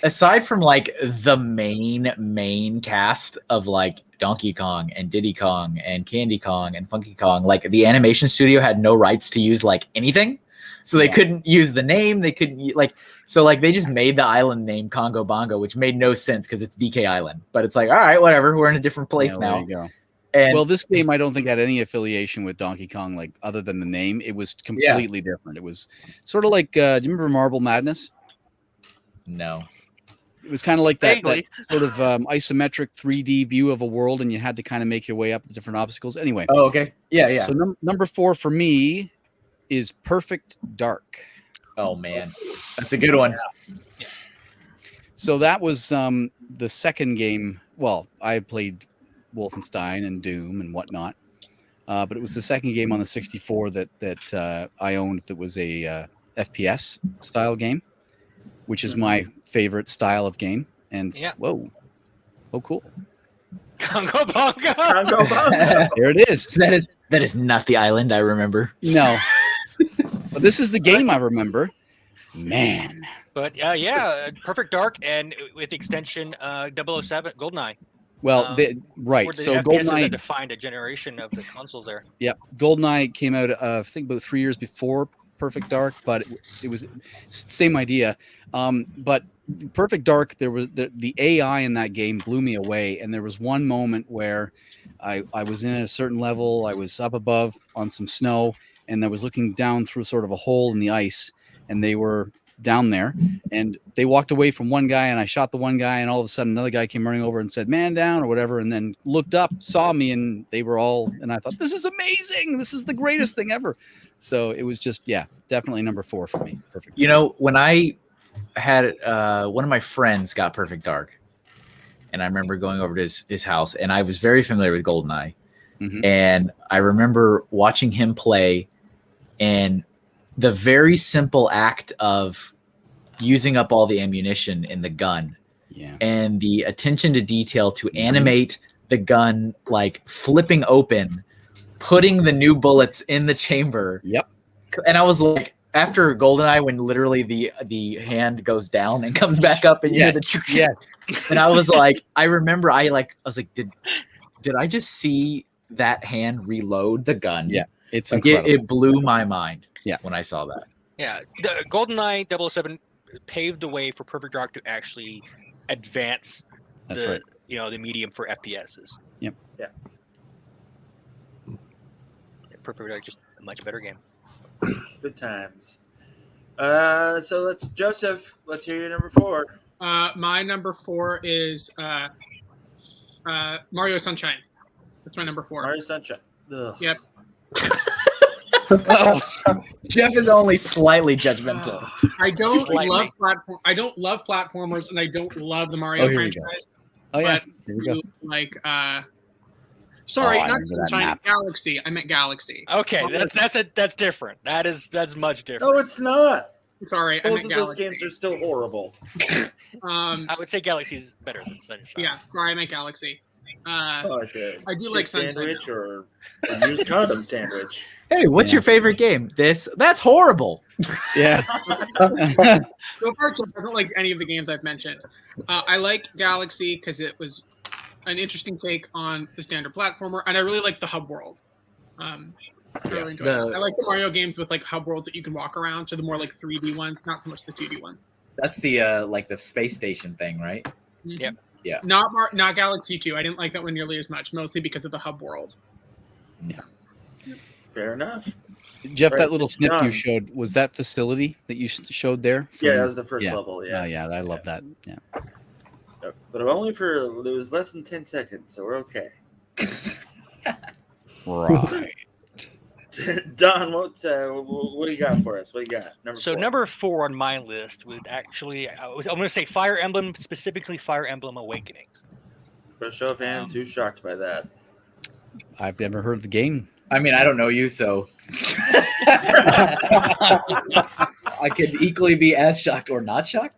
aside from like the main cast of like Donkey Kong and Diddy Kong and Candy Kong and Funky Kong, like the animation studio had no rights to use like anything, so they couldn't use the name. They couldn't they just made the island name Congo Bongo, which made no sense because it's DK Island. But it's like, all right, whatever. We're in a different place now. There you go. And well, this game I don't think had any affiliation with Donkey Kong, like other than the name. It was completely different. It was sort of like, do you remember Marble Madness? No. It was kind of like that sort of isometric 3D view of a world, and you had to kind of make your way up the different obstacles. Anyway. Oh, okay. Yeah. So number 4 for me is Perfect Dark. Oh man, that's a good one. Yeah. So that was the second game. Well, I played Wolfenstein and Doom and whatnot, but it was the second game on the 64 that I owned that was a FPS style game, which is my favorite style of game. And whoa, oh cool, Congo Bongo. Congo Bongo. There it is. That is not the island I remember. No, but this is the game I remember. Man. But Perfect Dark, and with the extension 007 GoldenEye. Well, right. So GoldenEye defined a generation of the consoles there. Yeah, GoldenEye came out, I think, about 3 years before Perfect Dark, but it was same idea. But Perfect Dark, there was the AI in that game blew me away, and there was one moment where I was in a certain level, I was up above on some snow, and I was looking down through sort of a hole in the ice, and they were down there, and they walked away from one guy, and I shot the one guy, and all of a sudden another guy came running over and said, "Man down," or whatever, and then looked up, saw me, and they were all, and I thought, this is amazing, this is the greatest thing ever. So it was just, definitely number 4 for me. Perfect. You know, when I had one of my friends got Perfect Dark, and I remember going over to his house, and I was very familiar with GoldenEye, and I remember watching him play, and the very simple act of using up all the ammunition in the gun, and the attention to detail to animate the gun like flipping open, putting the new bullets in the chamber. Yep. And I was like, after GoldenEye, when literally the hand goes down and comes back up, and you hear the and I was like, I remember I was like, did I just see that hand reload the gun? Yeah, it's like incredible. it blew my mind. Yeah, when I saw that. Yeah, the GoldenEye 007 paved the way for Perfect Dark to actually advance the medium for FPSs. Yep. Yeah. Perfect Dark, just a much better game. Good times. So Joseph, let's hear your number 4. My number 4 is Mario Sunshine. That's my number 4. Mario Sunshine. Ugh. Yep. Jeff is only slightly judgmental. I don't love platformers, and I don't love the Mario franchise. Oh yeah. But Here we go. like sorry, I not remember that Sunshine, map. Galaxy. I meant Galaxy. Okay, that's different. That's much different. No, it's not. Sorry, I Both meant of those Galaxy. games are still horrible. I would say Galaxy is better than Sunshine. Yeah, sorry, I meant Galaxy. I do like Sunshine. Sunshine. Sandwich or a used condom sandwich. Hey, what's your favorite game? That's horrible. Yeah. So far, Jeff doesn't like any of the games I've mentioned. I like Galaxy because it was an interesting take on the standard platformer, and I really like the hub world. I really enjoy it. I like the Mario games with like hub worlds that you can walk around, so the more like 3D ones, not so much the 2D ones. That's the like the space station thing, right? Mhm. Yep. Yeah. Not Galaxy 2. I didn't like that one nearly as much, mostly because of the hub world. Fair enough. Jeff, Right, that little snip John. you showed, was that facility that you showed there? Yeah, that was the first level. Yeah. Oh, yeah, I love that. Yeah. But only for it was less than 10 seconds, so we're okay. Right. Don, what do you got for us? What do you got? Number 4 on my list would actually I'm going to say Fire Emblem, specifically Fire Emblem Awakenings. For a show of hands, who's shocked by that? I've never heard of the game. I mean, I don't know you, so I could equally be as shocked or not shocked.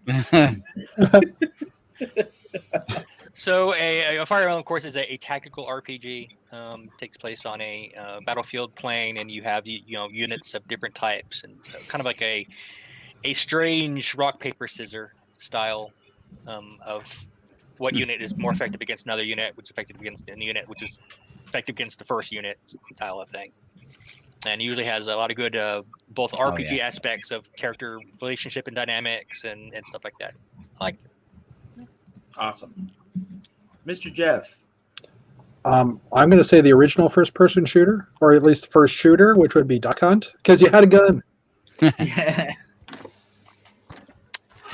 So a Fire Emblem, of course, is a tactical RPG. Takes place on a battlefield plane, and you have units of different types, and so kind of like a strange rock paper scissor style of what unit is more effective against another unit, which is effective against a unit, which is effective against the first unit style of thing. And usually has a lot of good both RPG aspects of character relationship and dynamics and stuff like that. I like it. Awesome. Mr. Jeff. I'm going to say the original first-person shooter, or at least first shooter, which would be Duck Hunt, because you had a gun. You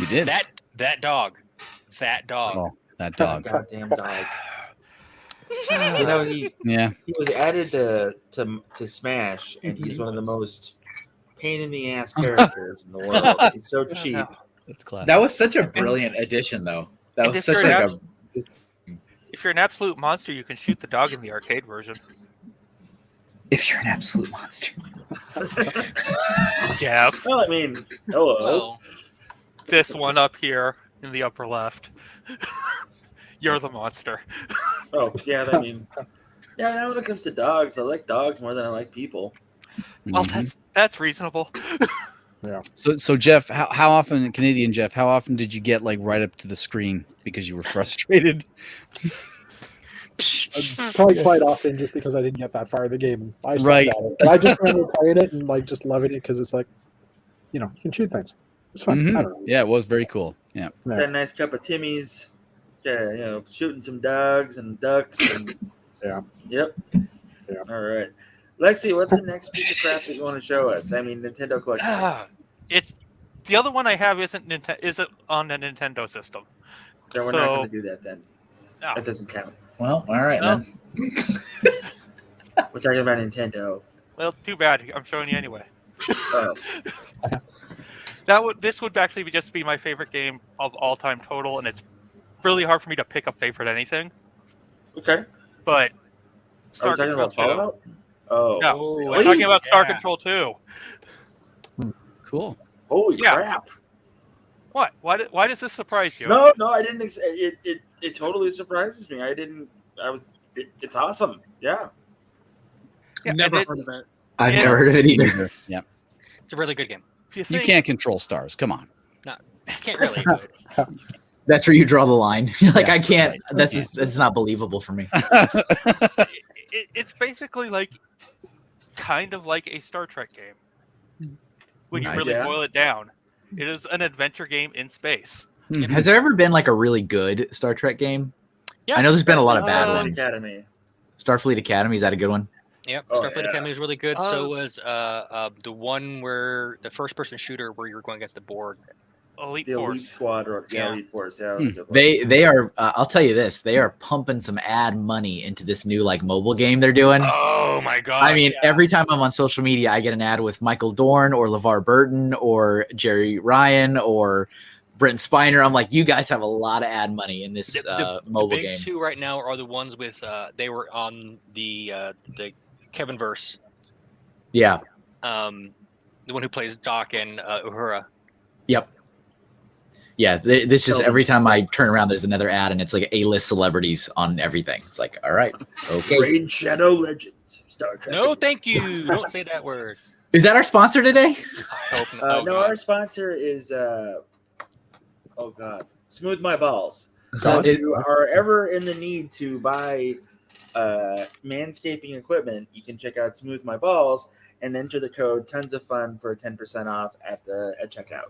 did. That dog. Oh, that dog. Goddamn dog. He was added to Smash, and he's one of the most pain in the ass characters in the world. He's so cheap. That's classic. That was such a brilliant addition, though. That And was if such you're like an a. If you're an absolute monster, you can shoot the dog in the arcade version. If you're an absolute monster. Jeff, Well, I mean, hello. Well, this one up here in the upper left. You're the monster. Oh, yeah, I mean, now when it comes to dogs, I like dogs more than I like people. Well, Mhm. that's reasonable. So Jeff, how often, Canadian Jeff, how often did you get like right up to the screen because you were frustrated? Probably quite often, just because I didn't get that far in the game. I sucked Right. at it. But I just remember playing it and like just loving it because it's like, you can shoot things. It's fun. Mhm. I don't know. Yeah, it was very cool. Yeah. Yeah. Got a nice cup of Timmy's. Yeah, shooting some dogs and ducks. And, Yeah. Yep. Yeah. All right. Lexi, what's the next piece of crap that you want to show us? I mean, Nintendo Collection. It's the other one I have isn't on the Nintendo system. No, we're not going to do that then. No. That doesn't count. Well, all right No. then. We're talking about Nintendo. Well, too bad. I'm showing you anyway. Oh, this would actually just be my favorite game of all time total, and it's really hard for me to pick a favorite anything. Okay. But Are we talking about Fallout? Oh. No, really? we're talking about Star Control 2. Cool. Holy Yeah. crap! What? Why does this surprise you? No, I didn't. It totally surprises me. It's awesome. Yeah. Yeah, Never and heard of it. I've Yeah. never heard of it either. Yeah. It's a really good game. If You think- can't control stars. Come on. I can't really. But That's where you draw the line. You're like, Yeah, I can't. right. That's not believable for me. It's basically kind of like a Star Trek game. When you Nice. really Yeah. boil it down, it is an adventure game in space. Has there ever been a really good Star Trek game? yes. I know there's been a lot of bad Starfleet ones. Academy. Starfleet Academy, is that a good one? Yep. Oh, Starfleet yeah. Academy was really good. So Uh, was the one where the first-person shooter where you were going against the Borg. Elite The Elite Force. Squad or Yeah. Elite Force. Yeah, that was a good one. They are. I'll tell you this: they are pumping some ad money into this new mobile game they're doing. Oh my god! I mean, every time I'm on social media, I get an ad with Michael Dorn or LeVar Burton or Jerry Ryan or Brent Spiner. I'm like, you guys have a lot of ad money in this the mobile big game. two right now are the ones with they were on the Kevin verse. Yeah. The one who plays Doc and Uhura. Yep. Yeah. This just So- every time I turn around, there's another ad, and it's A-list celebrities on everything. It's like, all right, okay. Raid Shadow Legends. Star Trek. No, thank you. Don't say that word. Is that our sponsor today? I hope not. No, our sponsor is Smooth My Balls. So if you are ever in the need to buy manscaping equipment, you can check out Smooth My Balls and enter the code Tons of Fun for 10% off at checkout.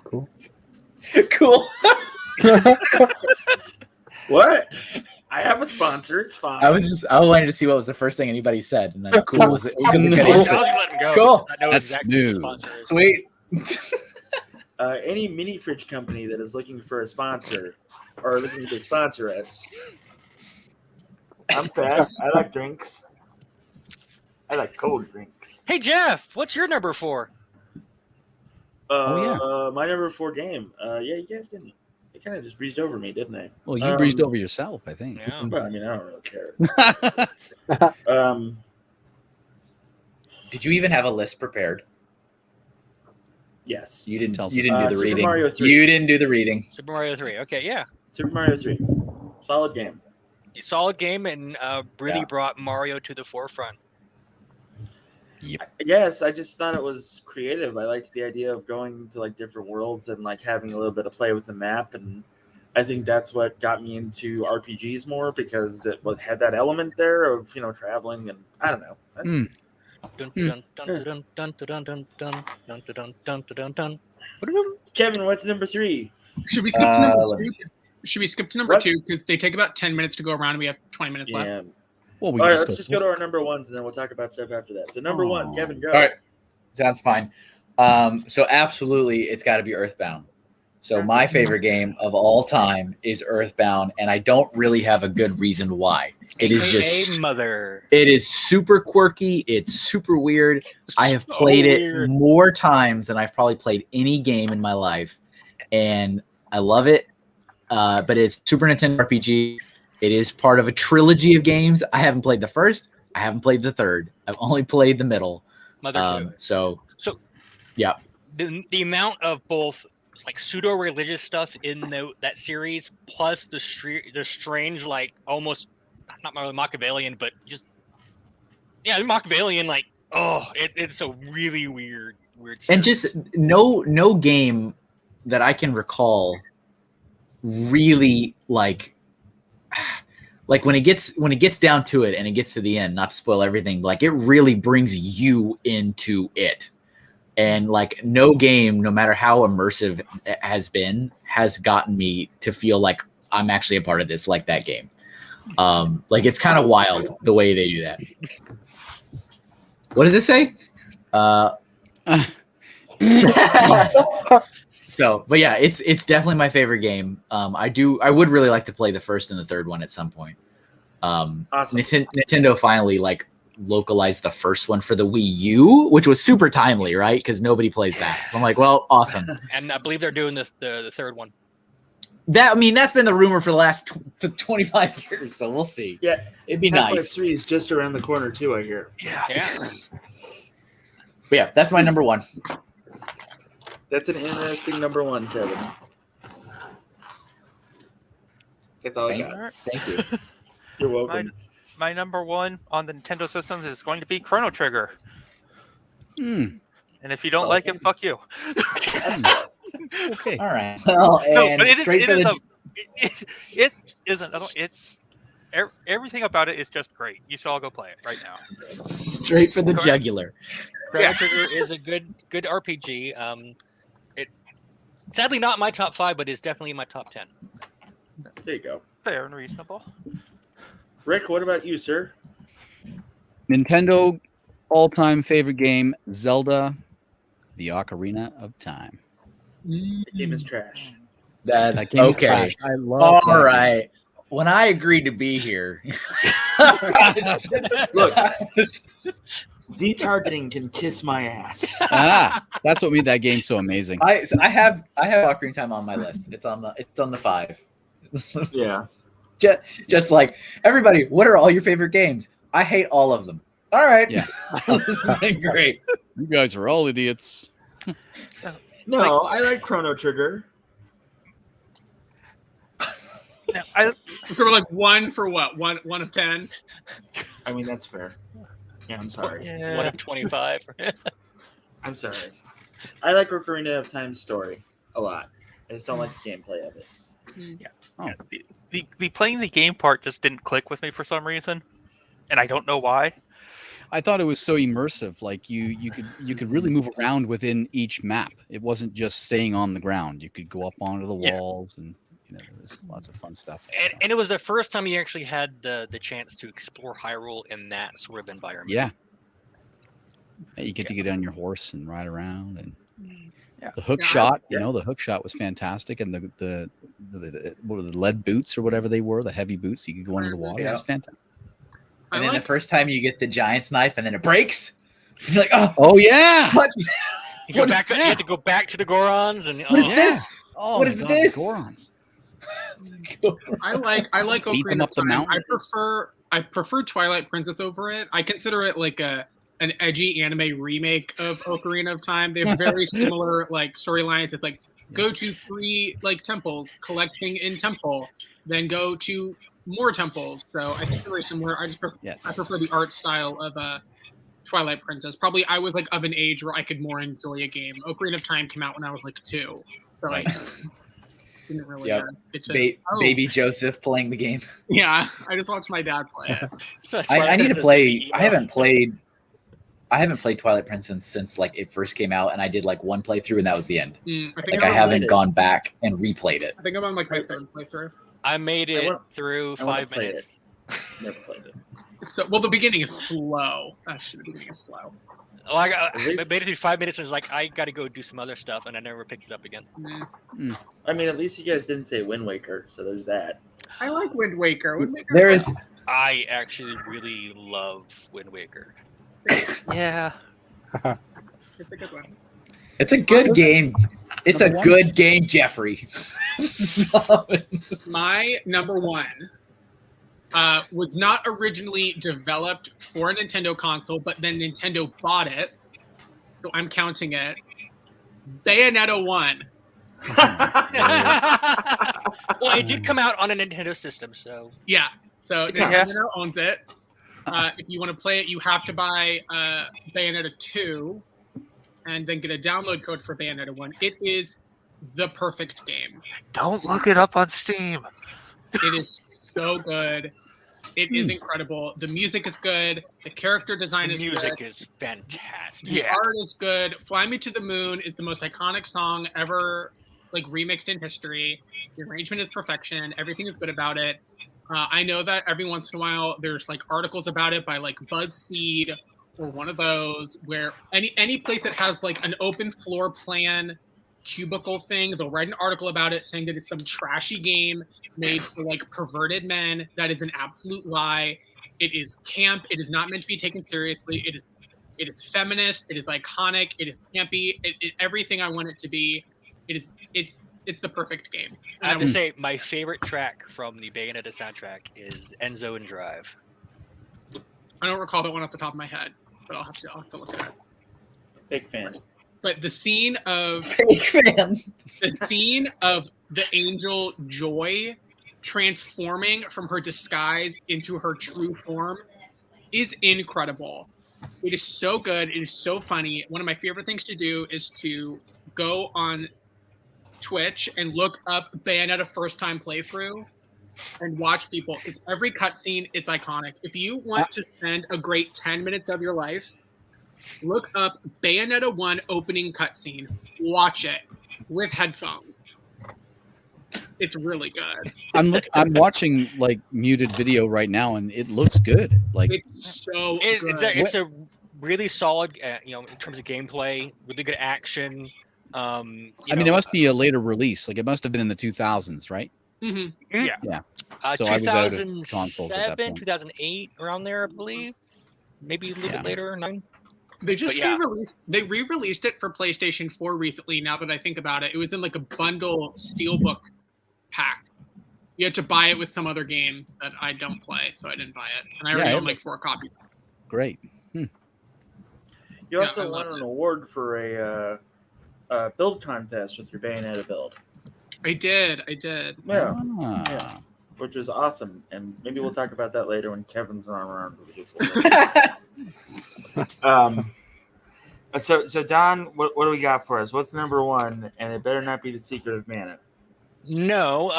Cool. What? I have a sponsor. It's fine. I wanted to see what was the first thing anybody said, and then cool was it? Was it I good was answer? letting go. Cool. I know That's exactly who the smooth. sponsor is. Sweet. Any mini fridge company that is looking for a sponsor or looking to sponsor us. I'm fat. I like drinks. I like cold drinks. Hey Jeff, what's your number 4? My number 4 game. Yeah, you guys didn't. It kind of just breezed over me, didn't they? Well, you breezed over yourself, I think. Yeah. Well, I mean, I don't really care. Did you even have a list prepared? Yes. You didn't. Tell us You didn't do the Super reading. Mario 3. You didn't do the reading. Super Mario 3. Okay, yeah. Super Mario 3. Solid game. Solid game and really Yeah. brought Mario to the forefront. Yes, I just thought it was creative. I liked the idea of going to different worlds and having a little bit of play with the map, and I think that's what got me into RPGs more because it had that element there of traveling, and I don't know. Dun, dun, dun, dun, dun, dun, dun, dun, dun, dun, dun, dun, dun, dun. Kevin, what's number 3? Should we skip to number let me 2? Should we skip to number What? 2 because they take about 10 minutes to go around and we have 20 minutes left? Yeah. Well, we All right, just let's just go to our number 1s and then we'll talk about stuff after that. So number 1, Kevin, go. All right. Sounds fine. So absolutely, it's got to be Earthbound. So my favorite game of all time is Earthbound, and I don't really have a good reason why. It is AKA just Mother. It is super quirky. It's super weird. I have played it more times than I've probably played any game in my life, and I love it. But it's Super Nintendo RPG. It is part of a trilogy of games. I haven't played the first. I haven't played the third. I've only played the middle. Mother 2. So yeah. The amount of both pseudo-religious stuff in that series, plus the strange, almost not really Machiavellian, but just Machiavellian. It's a really weird series. And just no game that I can recall really when it gets down to it and it gets to the end, not to spoil everything, it really brings you into it. And no game, no matter how immersive it has been, has gotten me to feel like I'm actually a part of this, like that game. It's kind of wild the way they do that. What does it say? So, but yeah, it's definitely my favorite game. I would really like to play the first and the third one at some point. Awesome. Nintendo finally localized the first one for the Wii U, which was super timely, right? Because nobody plays that. So I'm like, well, awesome. And I believe they're doing the third one. That's been the rumor for the last 25 years. So we'll see. Yeah, It'd be Half-Life nice. 3 is just around the corner too, I hear. Yeah. But yeah, that's my number one. That's an interesting number one, Kevin. That's all I got. Thank you. You're welcome. My number one on the Nintendo systems is going to be Chrono Trigger. And if you don't like it, fuck you. Okay. All right. Well, and straight for the. It isn't. It's everything about it is just great. You should all go play it right now. Straight for the jugular. Chrono Trigger is a good RPG. It sadly not my top 5, but is definitely in my top 10. There you go. Fair and reasonable. Rick, what about you, sir? Nintendo all-time favorite game, Zelda, The Ocarina of Time. The game is trash. That game is okay. trash. I love All right. When I agreed to be here, Look, Z targeting can kiss my ass. That's what made that game so amazing. I have Ocarina of Time on my list. It's on the 5. Yeah. Just like everybody, what are all your favorite games? I hate all of them. All right. Yeah. This has been great. You guys are all idiots. No, I like Chrono Trigger. So we're like 1 for what? One of 10. I mean, that's fair. Yeah, I'm sorry. Yeah. 1 of 25. I'm sorry. I like Ocarina of Time's story a lot. I just don't like the gameplay of it. Yeah, the playing the game part just didn't click with me for some reason, and I don't know why. I thought it was so immersive. Like you could really move around within each map. It wasn't just staying on the ground. You could go up onto the walls, and there was lots of fun stuff. And it was the first time you actually had the chance to explore Hyrule in that sort of environment. Yeah. You get to get on your horse and ride around, and the hook shot. The hook shot was fantastic, and the what were the lead boots or whatever they were, the heavy boots. You could go under the water. It was fantastic. And then the first time you get the giant's knife, and then it breaks. And you're like, oh yeah. What? You have to go back to the Gorons, and what is this? Oh, what is this? Gorons. I like Beat them Ocarina up of the Time. mountain. I prefer Twilight Princess over it. I consider it like an edgy anime remake of Ocarina of Time. They have very similar like storylines. It's like go to 3 like temples, collecting in temple, then go to more temples. So I think they're very similar. I prefer the art style of Twilight Princess. Probably I was like of an age where I could more enjoy a game. Ocarina of Time came out when I was like 2, so I didn't really get to. Baby Joseph playing the game. Yeah, I just watched my dad play it. I need to play. I haven't played Twilight Princess since like it first came out, and I did like 1 playthrough, and that was the end. I haven't gone back and replayed it. I think I'm on like my 3rd playthrough. I made it through 5 minutes. Never played it. So, well, the beginning is slow. The beginning is slow. Oh, I made it through 5 minutes, and was like, I got to go do some other stuff, and I never picked it up again. I mean, at least you guys didn't say Wind Waker, so there's that. I like Wind Waker. I actually really love Wind Waker. Yeah. It's a good one. It's a good game. It's a good game, Jeffrey. My number 1 was not originally developed for a Nintendo console, but then Nintendo bought it. So I'm counting it. Bayonetta 1. Well, it did come out on a Nintendo system, so... Yeah, so Nintendo owns it. If you want to play it, you have to buy Bayonetta 2 and then get a download code for Bayonetta 1. It is the perfect game. Don't look it up on Steam. It is so good. It is incredible. The music is good. The character design is good. The music is fantastic. The art is good. Fly Me to the Moon is the most iconic song ever like remixed in history. The arrangement is perfection. Everything is good about it. I know that every once in a while there's like articles about it by like BuzzFeed or one of those where any place that has like an open floor plan cubicle thing, they'll write an article about it saying that it's some trashy game made for like perverted men. That is an absolute lie. It is camp. It is not meant to be taken seriously. It is feminist. It is iconic. It is campy. Everything I want it to be. It's the perfect game. I have to say, my favorite track from the Bayonetta soundtrack is Enzo and Drive. I don't recall that one off the top of my head, but I'll have to look at it. Big fan. But the scene of the angel Joy transforming from her disguise into her true form is incredible. It is so good. It is so funny. One of my favorite things to do is to go on Twitch and look up Bayonetta first time playthrough and watch people, because every cutscene, it's iconic. If you want to spend a great 10 minutes of your life, look up Bayonetta 1 opening cutscene. Watch it with headphones. It's really good. I'm watching like muted video right now, and it looks good. Like it's so good. It's a really solid, in terms of gameplay, really good action. I mean, it must be a later release. Like it must have been in the 2000s, right? Mm-hmm. Yeah. So 2007, 2008, around there, I believe. Maybe a little bit later, 9. They just re-released it for PlayStation 4 recently. Now that I think about it, it was in like a bundle steelbook pack. You had to buy it with some other game that I don't play, so I didn't buy it. And I already own like 4 copies. Great. You also won an award for a build contest with your Bayonetta build. I did. Yeah. Which was awesome. And maybe we'll talk about that later when Kevin's around. So Don, what do we got for us? What's number 1? And it better not be The Secret of Mana. No,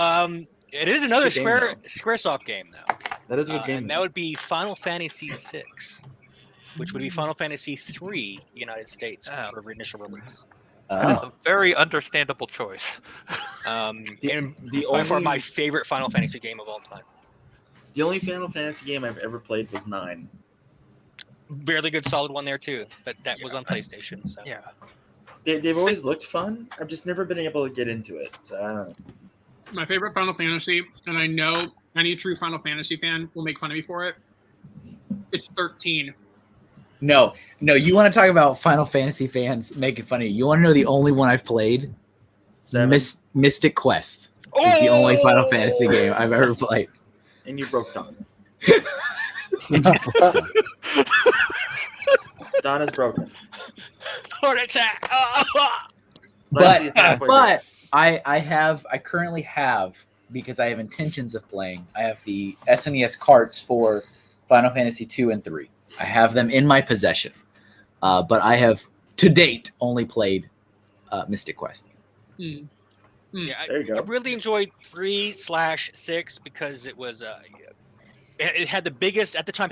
it is another Squaresoft game though. That is a good game. And that would be Final Fantasy VI, which would be Final Fantasy III United States for initial release. That's a very understandable choice. By far my favorite Final Fantasy game of all time. The only Final Fantasy game I've ever played was 9. Really good, solid one there too. But that was on PlayStation. So yeah, they've always looked fun. I've just never been able to get into it. So I don't know. My favorite Final Fantasy, and I know any true Final Fantasy fan will make fun of me for it, is 13. No, you want to talk about Final Fantasy fans making fun of you. You want to know the only one I've played? 7. Mystic Quest is the only Final Fantasy game I've ever played. And you broke Don. Don is broken. Heart attack. But I currently have, because I have intentions of playing, I have the SNES carts for Final Fantasy 2 and 3. I have them in my possession, but I have to date only played Mystic Quest. Yeah, There you go. I really enjoyed 3/6 because it was it had the biggest at the time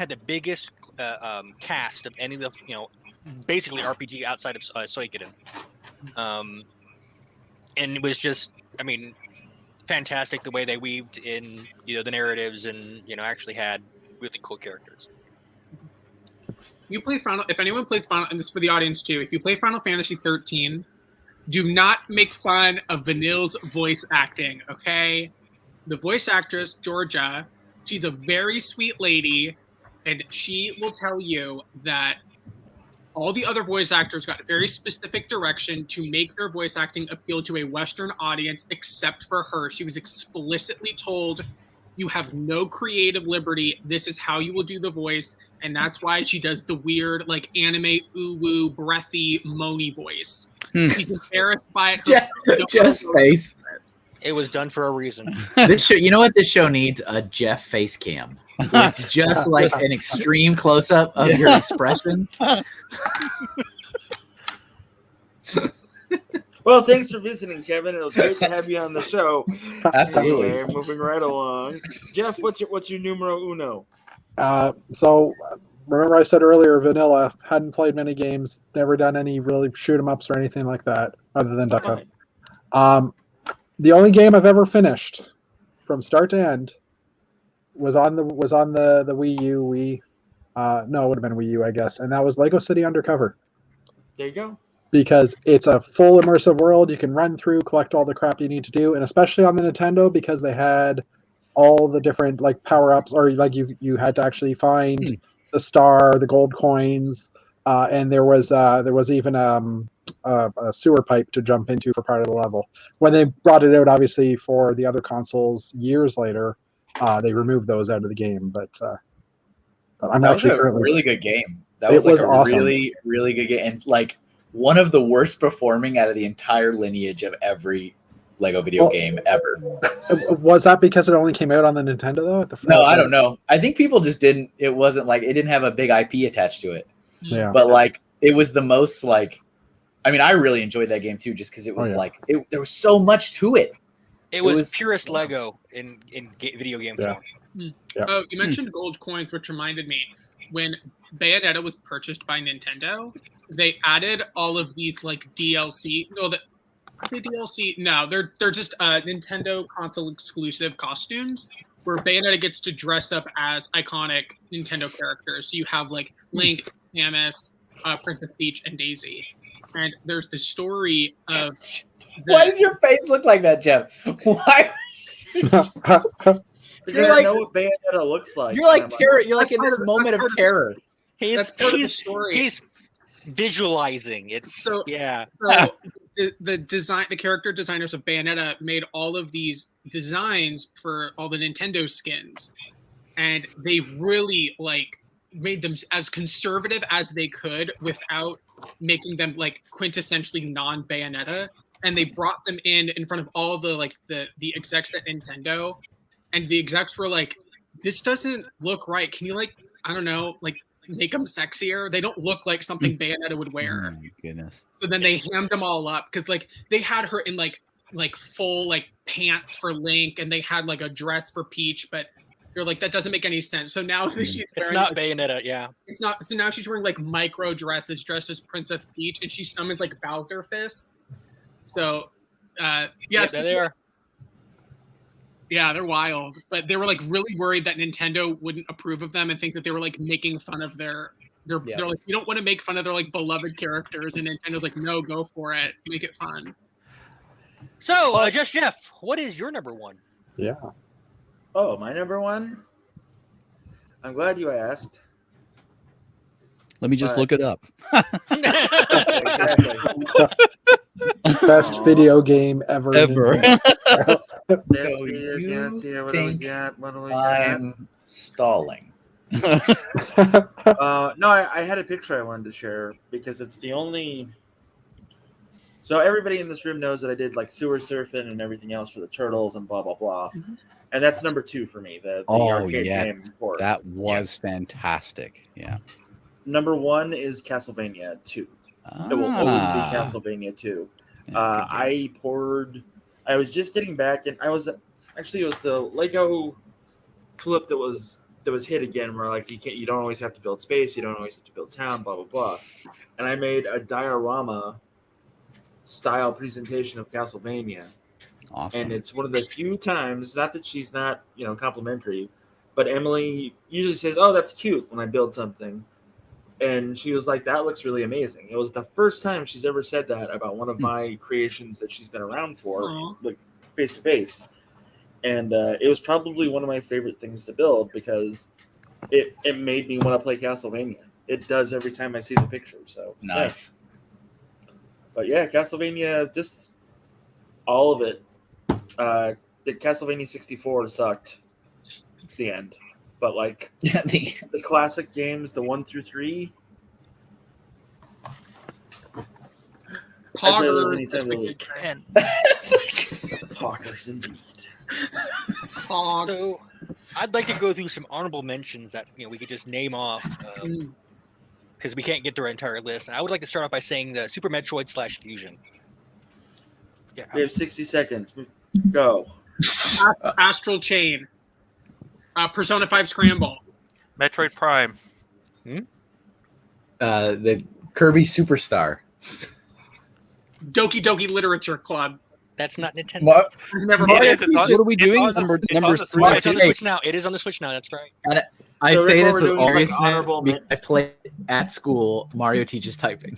cast of any of the basically RPG outside of Suikoden. And it was just, fantastic the way they weaved in the narratives and actually had really cool characters. You play if anyone plays Final, and this is for the audience too, if you play Final Fantasy 13, do not make fun of Vanille's voice acting, okay? The voice actress, Georgia, she's a very sweet lady, and she will tell you that all the other voice actors got a very specific direction to make their voice acting appeal to a Western audience, except for her. She was explicitly told, you have no creative liberty. This is how you will do the voice. And that's why she does the weird, anime, ooh-woo, breathy, moany voice. She's embarrassed by it. Just face. It was done for a reason. This show, you know what this show needs? A Jeff face cam. It's just like an extreme close-up of your expressions. Well, thanks for visiting, Kevin. It was great to have you on the show. Absolutely. Anyway, moving right along. Jeff, what's your numero uno? So remember I said earlier, Vanilla hadn't played many games, never done any really shoot 'em ups or anything like that, other than Duck Hunt. The only game I've ever finished from start to end was on the Wii U. No, it would have been Wii U, I guess, and that was Lego City Undercover. There you go. Because it's a full immersive world you can run through, collect all the crap you need to do, and especially on the Nintendo because they had all the different like power ups, or like you had to actually find the star, the gold coins, and there was even a sewer pipe to jump into for part of the level. When they brought it out, obviously for the other consoles years later, they removed those out of the game. But I'm That actually was a currently really good game. That It was like was a awesome. really, really good game, and like one of the worst performing out of the entire lineage of every Lego video Well, game ever. Was that because it only came out on the Nintendo though? No, I don't know. I think people just didn't. It wasn't like it didn't have a big IP attached to it. Yeah. But like it was the most like. I mean, I really enjoyed that game too, just because it was Oh, yeah. like there was so much to it. It was purest Lego in video game Yeah. form. Yeah. Oh, you mentioned gold coins, which reminded me when Bayonetta was purchased by Nintendo, they added all of these like DLC. No, are they DLC? No, they're just Nintendo console exclusive costumes where Bayonetta gets to dress up as iconic Nintendo characters. So you have like Link, Samus, Princess Peach, and Daisy. And there's the story of. Why does your face look like that, Jeff? Why? Because You're I like- know what Bayonetta looks like. You're like and I'm terror. You're like in That's this part of- moment of that's part of the terror. That's part of the story. He's visualizing. It's So- yeah. So the character designers of Bayonetta made all of these designs for all the Nintendo skins, and they really like made them as conservative as they could without making them like quintessentially non-Bayonetta. And they brought them in front of all the like the execs at Nintendo, and the execs were like, "This doesn't look right. Can you like I don't know like." Make them sexier. They don't look like something Bayonetta would wear. Oh, my goodness. So then they hammed them all up because like they had her in like full like pants for Link, and they had like a dress for Peach, but they're like that doesn't make any sense. So now she's It's wearing, not like, Bayonetta, yeah. it's not. So now she's wearing like micro dresses, dressed as Princess Peach, and she summons like Bowser fists. So Yes, there they are. yeah, they're wild, but they were like really worried that Nintendo wouldn't approve of them and think that they were like making fun of their. They're like, we don't want to make fun of their like beloved characters, and Nintendo's like, no, go for it, make it fun. So, Just Jeff, what is your number one? Yeah. Oh, my number one? I'm glad you asked. Let me just But- look it up. Exactly. Best video game ever. Ever. Nintendo. Best So video you games here. What do we think got? What do we got? I'm stalling. No, I had a picture I wanted to share because it's the only. So everybody in this room knows that I did like sewer surfing and everything else for the turtles and blah blah blah, and that's number 2 for me. The Oh, arcade yeah. game port. That was fantastic. Yeah. Number 1 is Castlevania 2. It will always be Ah. Castlevania 2. Yeah, good game. I was just getting back, and it was the Lego flip that was hit again, where like you don't always have to build space, you don't always have to build town, blah blah blah. And I made a diorama style presentation of Castlevania, Awesome. and it's one of the few times, not that she's not complimentary, but Emily usually says, "Oh, that's cute" when I build something. And she was like, "That looks really amazing." It was the first time she's ever said that about one of my creations that she's been around for, Aw. like face to face. And it was probably one of my favorite things to build because it made me want to play Castlevania. It does every time I see the picture. So yeah. Nice. But yeah, Castlevania, just all of it. The Castlevania 64 sucked. The end. But like Yeah, the the classic games, the 1 through 3. Poggers, anytime as the you kids say. And Poggers indeed. Pog. So, I'd like to go through some honorable mentions that we could just name off because we can't get through our entire list. And I would like to start off by saying the Super Metroid / Fusion. Yeah, We have 60 seconds. Go. Astral Chain. Persona 5 Scramble. Metroid Prime. the Kirby Superstar. Doki Doki Literature Club. that's not Nintendo. Mar- I've never It heard is, of it's on- What are we it's doing? on the- Number it's on numbers the 3 Switch. or It's on the 2? Switch now. It is on the Switch now. That's right. I So say Rick, this what with we're doing all is, like, seriousness. honorable men- I play at school. Mario teaches typing.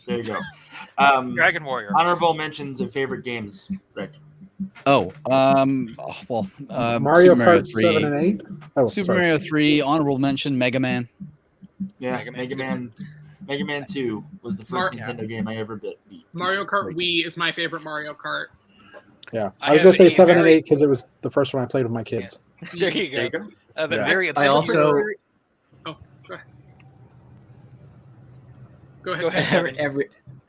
There you go. Dragon Warrior. Honorable mentions of favorite games, Rick. Well, Mario Super Mario Kart 3, 7 and 8. Oh, Super sorry. Mario 3, honorable mention, Mega Man. Yeah, Mega Man Mega Man 2 was the first Nintendo game I ever beat. Mario Kart Wii is my favorite Mario Kart. Yeah, I I was gonna have say a 7 and very- 8 because it was the first one I played with my kids. There you There you go. go. But Yeah. very I also Oh, go ahead. Go Go ahead. ahead. Kevin.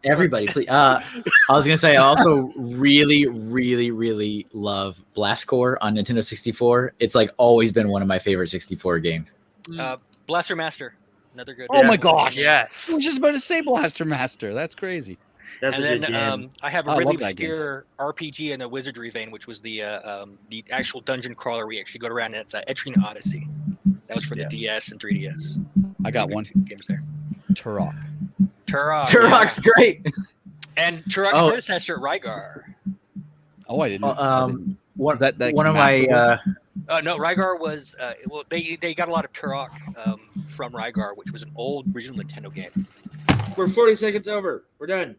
everybody, please. I was gonna say I also really, really, really love Blast Corps on Nintendo 64. It's like always been one of my favorite 64 games. Blaster Master, another good. Oh my gosh. Yes. I was just about to say Blaster Master. That's crazy. That's And a then good game. I have a I really love that game. obscure RPG in the wizardry vein, which was the actual dungeon crawler we actually go around, and it's Etrian Odyssey. That was for the DS and 3DS. I got one. Two games there. Turok. Turok. Turok's great. And Turok's Oh. predecessor, Rygar. Oh, I didn't. One that one of came my afterwards? No, Rygar was they got a lot of Turok from Rygar, which was an old original Nintendo game. We're 40 seconds over. We're done.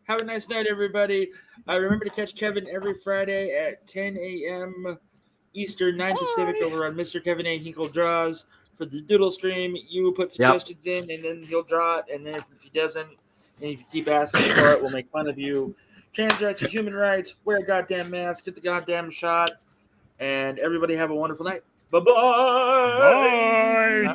Have a nice night, everybody. Remember to catch Kevin every Friday at 10 a.m. Eastern, 9 Pacific over on Mr. Kevin A. Hinkle Draws for the Doodle stream. You put suggestions in, and then he'll draw it. And then if he doesn't, and if you keep asking for it, we'll make fun of you. Trans rights are human rights. Wear a goddamn mask. Get the goddamn shot. And everybody have a wonderful night. Bye-bye. Bye.